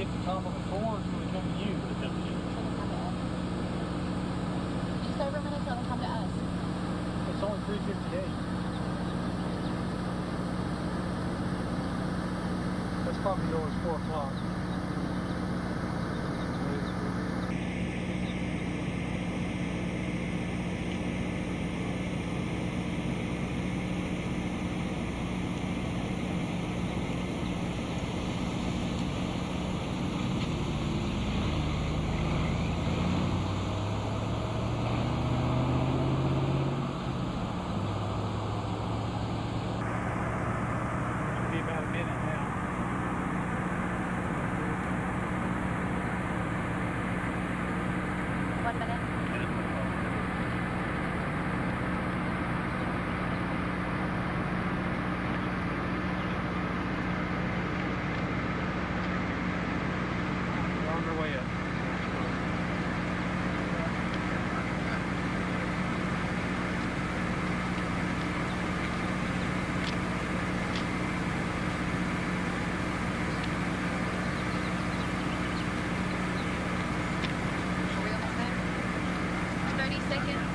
hit the top of the cord when they come to you. Just over a minute till they come to us. It's only 3:58. That's probably yours 4 o'clock. About a minute now. 1 minute. We're on our way up. Are we almost there? 30 seconds.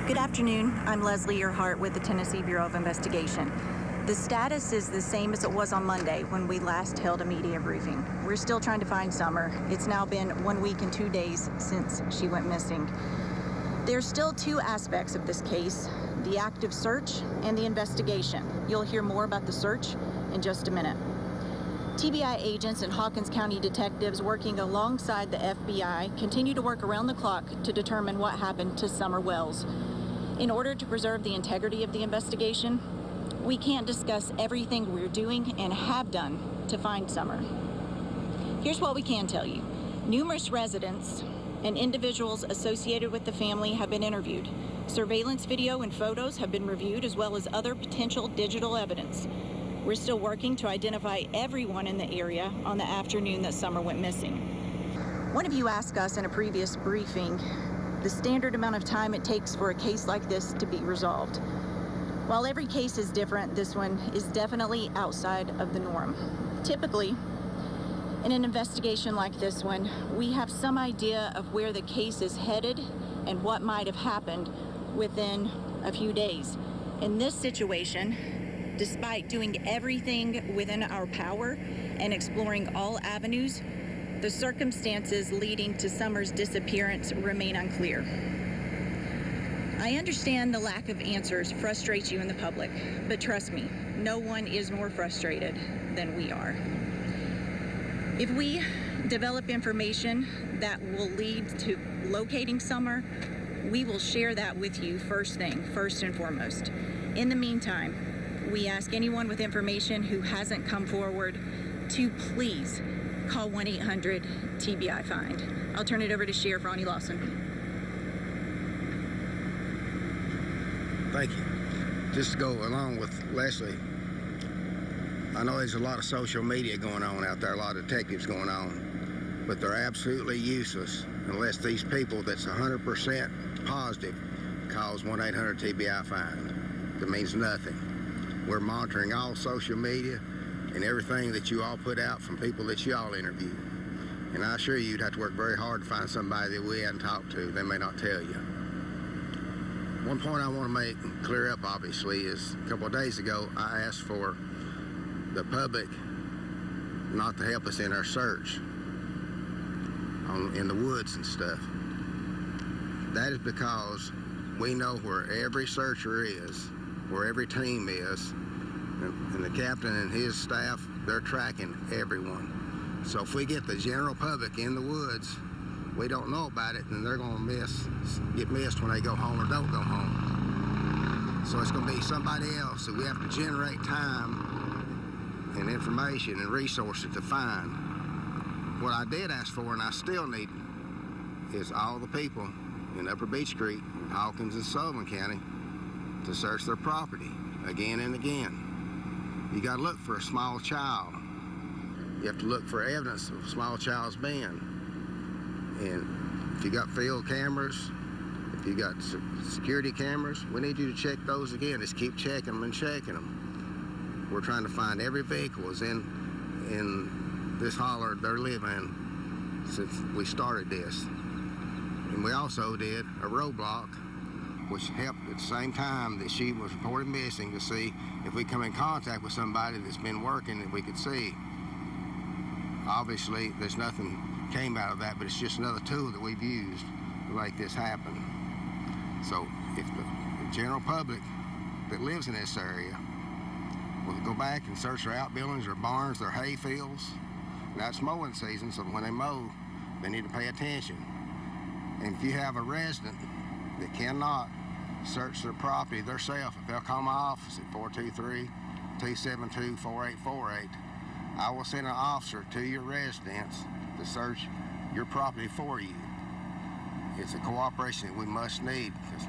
Good afternoon. I'm Leslie Earhart with the Tennessee Bureau of Investigation. The status is the same as it was on Monday when we last held a media briefing. We're still trying to find Summer. It's now been 1 week and 2 days since she went missing. There's still two aspects of this case, the active search and the investigation. You'll hear more about the search in just a minute. TBI agents and Hawkins County detectives working alongside the FBI continue to work around the clock to determine what happened to Summer Wells. In order to preserve the integrity of the investigation, we can't discuss everything we're doing and have done to find Summer. Here's what we can tell you. Numerous residents and individuals associated with the family have been interviewed. Surveillance video and photos have been reviewed, as well as other potential digital evidence. We're still working to identify everyone in the area on the afternoon that Summer went missing. One of you asked us in a previous briefing the standard amount of time it takes for a case like this to be resolved. While every case is different, this one is definitely outside of the norm. Typically, in an investigation like this one, we have some idea of where the case is headed and what might have happened within a few days. In this situation, despite doing everything within our power and exploring all avenues, the circumstances leading to Summer's disappearance remain unclear. I understand the lack of answers frustrates you in the public, but trust me, no one is more frustrated than we are. If we develop information that will lead to locating Summer, we will share that with you first and foremost. In the meantime, we ask anyone with information who hasn't come forward to please call 1-800-TBI-FIND. I'll turn it over to Sheriff Ronnie Lawson. Thank you. Just to go along with Leslie, I know there's a lot of social media going on out there, a lot of detectives going on, but they're absolutely useless unless these people that's 100% positive calls 1-800-TBI-FIND. That means nothing. We're monitoring all social media and everything that you all put out from people that you all interview. And I assure you, you'd have to work very hard to find somebody that we hadn't talked to. They may not tell you. One point I want to make clear up, obviously, is a couple of days ago, I asked for the public not to help us in our search in the woods and stuff. That is because we know where every searcher is, where every team is, and the captain and his staff, they're tracking everyone. So if we get the general public in the woods, we don't know about it, and they're going to get missed when they go home or don't go home. So it's going to be somebody else that we have to generate time and information and resources to find. What I did ask for, and I still need is all the people in Upper Beach Creek, Hawkins and Sullivan County to search their property again and again. You got to look for a small child. You have to look for evidence of a small child's being. And if you got field cameras, if you got security cameras, we need you to check those again. Just keep checking them and checking them. We're trying to find every vehicle is in this holler they're living in since we started this. And we also did a roadblock, which helped at the same time that she was reported missing to see if we come in contact with somebody that's been working that we could see. Obviously, there's nothing came out of that, but it's just another tool that we've used to make this happen. So if the general public that lives in this area will go back and search their outbuildings, their barns, their hay fields, now it's mowing season, so when they mow, they need to pay attention. And if you have a resident that cannot search their property themselves, if they'll call my office at 423-272-4848, I will send an officer to your residence to search your property for you. It's a cooperation that we must need, because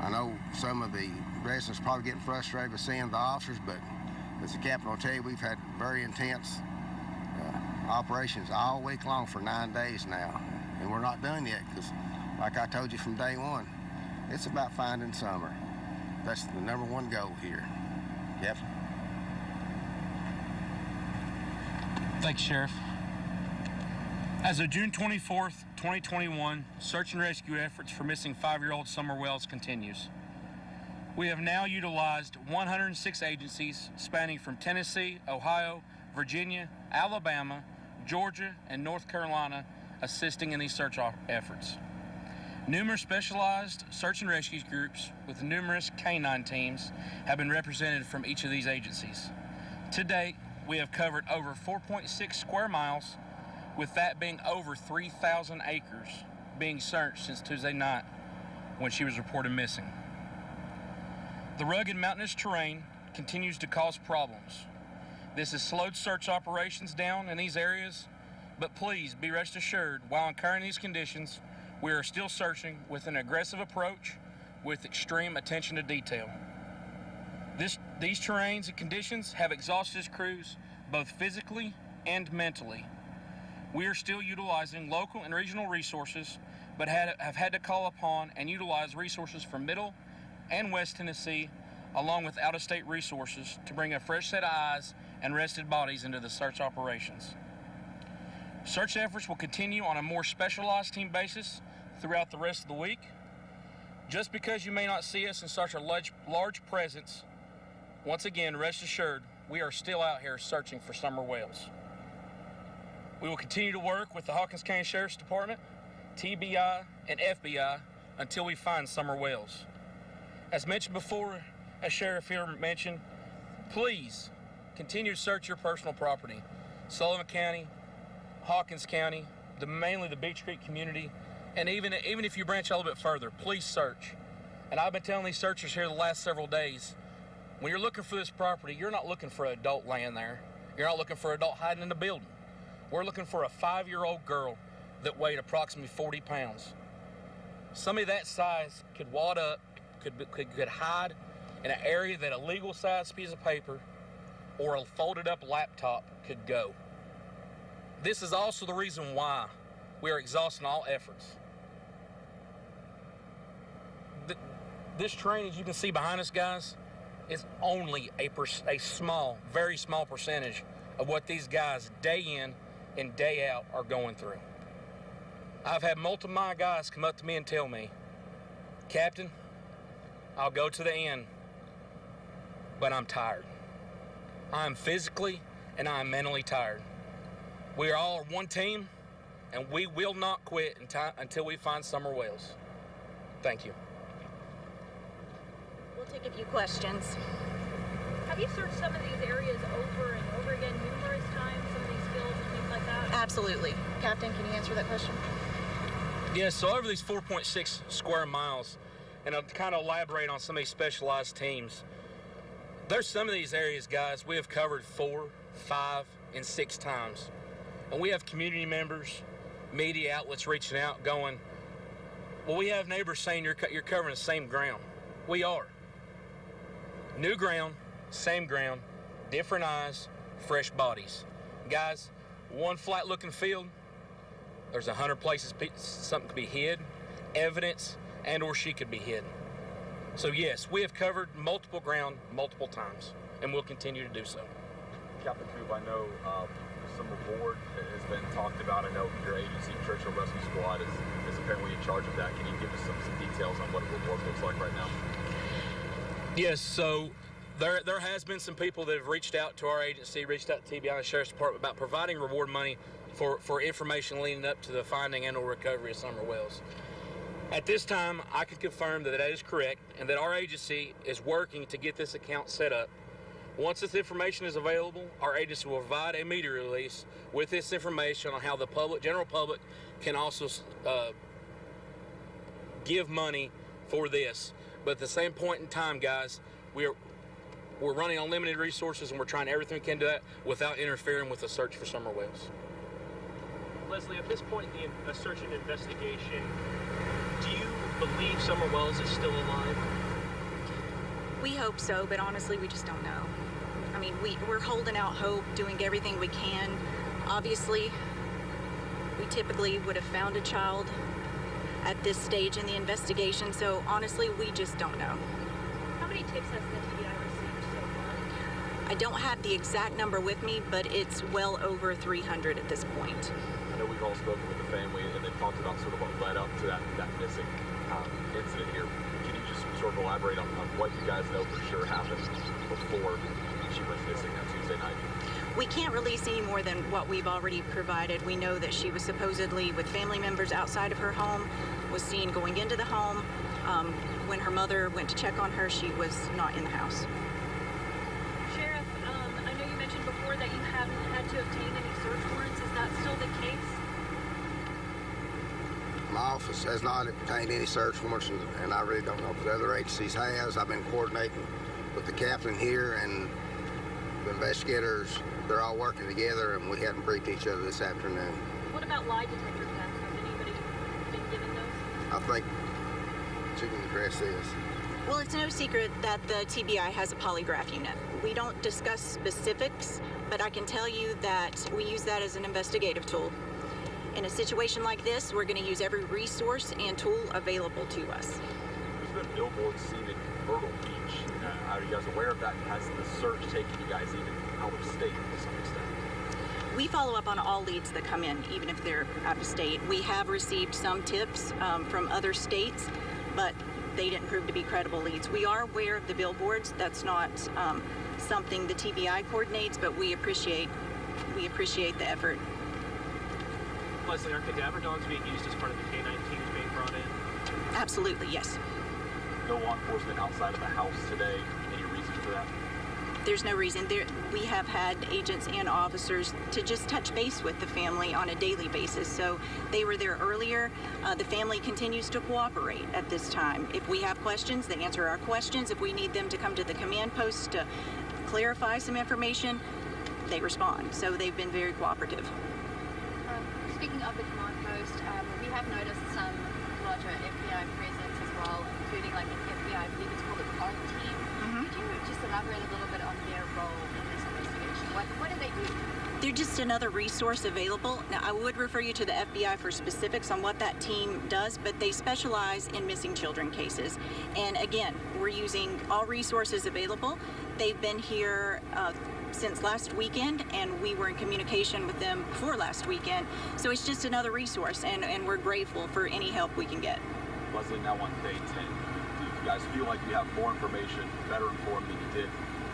I know some of the residents probably getting frustrated with seeing the officers, but as the captain will tell you, we've had very intense operations all week long for 9 days now, and we're not done yet, because like I told you from day one, it's about finding Summer. That's the #1 goal here. Yep. Thanks, Sheriff. As of June 24th, 2021, search and rescue efforts for missing 5-year-old Summer Wells continues. We have now utilized 106 agencies spanning from Tennessee, Ohio, Virginia, Alabama, Georgia, and North Carolina assisting in these search efforts. Numerous specialized search and rescue groups with numerous canine teams have been represented from each of these agencies. To date, we have covered over 4.6 square miles, with that being over 3,000 acres being searched since Tuesday night when she was reported missing. The rugged mountainous terrain continues to cause problems. This has slowed search operations down in these areas, but please be rest assured, while incurring these conditions, we are still searching with an aggressive approach with extreme attention to detail. These terrains and conditions have exhausted crews both physically and mentally. We are still utilizing local and regional resources, but have had to call upon and utilize resources from Middle and West Tennessee, along with out-of-state resources, to bring a fresh set of eyes and rested bodies into the search operations. Search efforts will continue on a more specialized team basis throughout the rest of the week. Just because you may not see us in such a large presence, once again, rest assured, we are still out here searching for Summer Wells. We will continue to work with the Hawkins County Sheriff's Department, TBI, and FBI until we find Summer Wells. As mentioned before, as Sheriff here mentioned, please continue to search your personal property. Sullivan County, Hawkins County, mainly the Beach Creek community, and even if you branch a little bit further, please search. And I've been telling these searchers here the last several days, when you're looking for this property, you're not looking for an adult laying there. You're not looking for an adult hiding in the building. We're looking for a 5-year-old girl that weighed approximately 40 pounds. Somebody that size could wad up, could hide in an area that a legal size piece of paper or a folded up laptop could go. This is also the reason why we are exhausting all efforts. This terrain, as you can see behind us, guys, is only a small, very small percentage of what these guys day in and day out are going through. I've had multiple of my guys come up to me and tell me, Captain, I'll go to the end, but I'm tired. I'm physically and I'm mentally tired. We are all one team, and we will not quit until we find Summer Wells. Thank you. We'll take a few questions. Have you searched some of these areas over and over again numerous times, some of these fields and things like that? Absolutely. Captain, can you answer that question? Yeah, so over these 4.6 square miles, and I'll kind of elaborate on some of these specialized teams. There's some of these areas, guys, we have covered 4, 5, and 6 times. And we have community members, media outlets reaching out going, Well, we have neighbors saying you're covering the same ground. We are. New ground, same ground, different eyes, fresh bodies. Guys, one flat-looking field, there's 100 places something could be hid, evidence, and or she could be hidden. So yes, we have covered multiple ground multiple times, and we'll continue to do so. Captain Coop, I know some reward has been talked about. I know your agency, Churchill Rescue Squad, is apparently in charge of that. Can you give us some details on what a reward looks like right now? Yes, so there has been some people that have reached out to our agency, reached out to TBI and the Sheriff's Department about providing reward money for information leading up to the finding and or recovery of Summer Wells. At this time, I can confirm that is correct and that our agency is working to get this account set up. Once this information is available, our agency will provide a media release with this information on how the general public can also give money for this. But at the same point in time, guys, we're running on limited resources, and we're trying everything we can do that without interfering with the search for Summer Wells. Leslie, at this point in the search and investigation, do you believe Summer Wells is still alive? We hope so, but honestly, we just don't know. I mean, we're holding out hope, doing everything we can. Obviously, we typically would have found a child at this stage in the investigation, so honestly, we just don't know. How many tips has the TBI received so far? I don't have the exact number with me, but it's well over 300 at this point. I know we've all spoken with the family, and they've talked about sort of what led up to that missing incident here. Can you just sort of elaborate on what you guys know for sure happened before she went missing that Tuesday night? We can't release any more than what we've already provided. We know that she was supposedly with family members outside of her home, was seen going into the home. When her mother went to check on her, she was not in the house. Sheriff, I know you mentioned before that you haven't had to obtain any search warrants. Is that still the case? My office has not obtained any search warrants, and I really don't know if the other agencies has. I've been coordinating with the captain here and the investigators. They're all working together, and we haven't briefed each other this afternoon. What about lie detector tests? Has anybody been given those? I think she can address this. Well, it's no secret that the TBI has a polygraph unit. We don't discuss specifics, but I can tell you that we use that as an investigative tool. In a situation like this, we're going to use every resource and tool available to us. There's been billboards seen in Myrtle Beach. Are you guys aware of that? Has the search taken you guys even out of state to some extent? We follow up on all leads that come in, even if they're out of state. We have received some tips from other states, but they didn't prove to be credible leads. We are aware of the billboards. That's not something the TBI coordinates, but we appreciate the effort. Leslie, are cadaver dogs being used as part of the K-9 teams being brought in? Absolutely, yes. No law enforcement outside of the house today. Any reason for that? There's no reason. We have had agents and officers to just touch base with the family on a daily basis. So they were there earlier. The family continues to cooperate at this time. If we have questions, they answer our questions. If we need them to come to the command post to clarify some information, they respond. So they've been very cooperative. Speaking of the command post, we have noticed some larger FBI presence as well, including like an FBI, I believe it's called a CART team. Could you just elaborate a little bit on their role in this investigation? What do they do? They're just another resource available. Now, I would refer you to the FBI for specifics on what that team does, but they specialize in missing children cases. And again, we're using all resources available. They've been here since last weekend, and we were in communication with them before last weekend. So it's just another resource, and we're grateful for any help we can get. Leslie, now on day 10, do you guys feel like you have more information, better informed than you did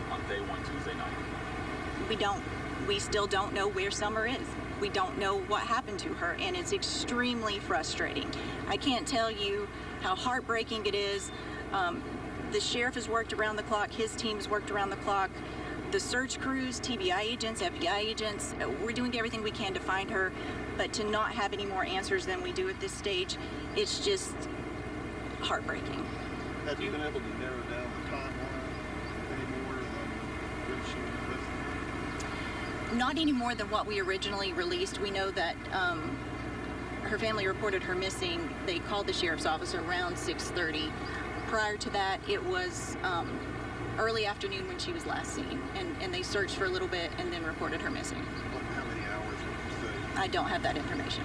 on day 1 Tuesday night? We don't. We still don't know where Summer is. We don't know what happened to her, and it's extremely frustrating. I can't tell you how heartbreaking it is. The sheriff has worked around the clock. His team has worked around the clock. The search crews, TBI agents, FBI agents, we're doing everything we can to find her, but to not have any more answers than we do at this stage, it's just heartbreaking. Have you been able to narrow down the timeline any more than when she was listed? Not any more than what we originally released. We know that her family reported her missing, they called the sheriff's office around 6:30. Prior to that, it was early afternoon when she was last seen, and they searched for a little bit and then reported her missing. How many hours would you say? I don't have that information.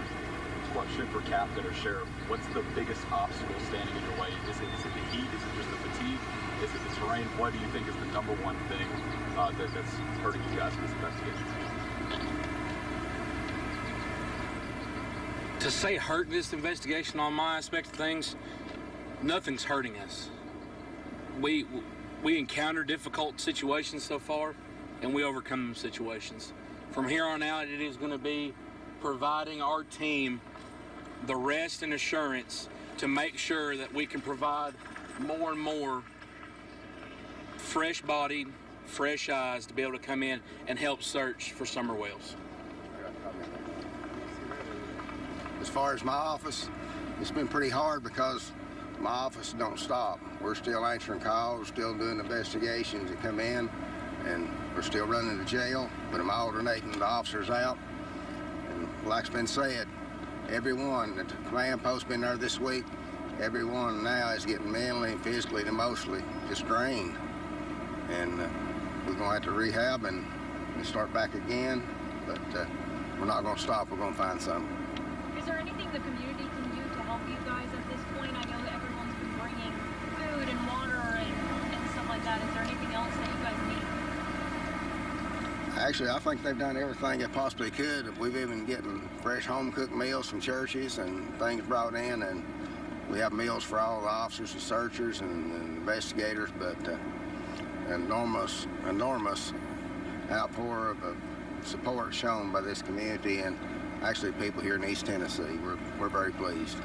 Question for Captain or Sheriff: what's the biggest obstacle standing in your way? Is it the heat? Is it just the fatigue? Is it the terrain? What do you think is the number one thing that's hurting you guys in this investigation? To say hurt this investigation on my aspect of things, nothing's hurting us. We encounter difficult situations so far, and we overcome them situations. From here on out, it is going to be providing our team the rest and assurance to make sure that we can provide more and more fresh-bodied, fresh eyes to be able to come in and help search for summer whales. As far as my office, it's been pretty hard because my office don't stop. We're still answering calls, still doing investigations that come in, and we're still running the jail, but I'm alternating the officers out. And like's been said, everyone at the command post been there this week, everyone now is getting mentally and physically and emotionally just drained. And we're gonna have to rehab and start back again, but we're not gonna stop, we're gonna find something. Is there anything the community can do to help you guys at this point? I know that everyone's been bringing food and water and stuff like that. Is there anything else that you guys need? Actually, I think they've done everything they possibly could. We've even getting fresh home-cooked meals from churches and things brought in, and we have meals for all the officers and searchers and investigators, but enormous outpour of support shown by this community and actually people here in East Tennessee. We're very pleased.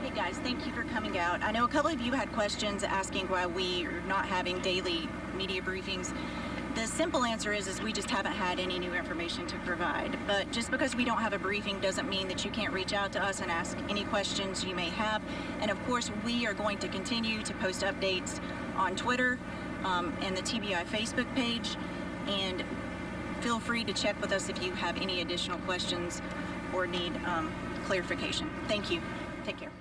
Hey guys, thank you for coming out. I know a couple of you had questions asking why we are not having daily media briefings. The simple answer is we just haven't had any new information to provide. But just because we don't have a briefing doesn't mean that you can't reach out to us and ask any questions you may have. And of course, we are going to continue to post updates on Twitter and the TBI Facebook page. And feel free to check with us if you have any additional questions or need clarification. Thank you. Take care.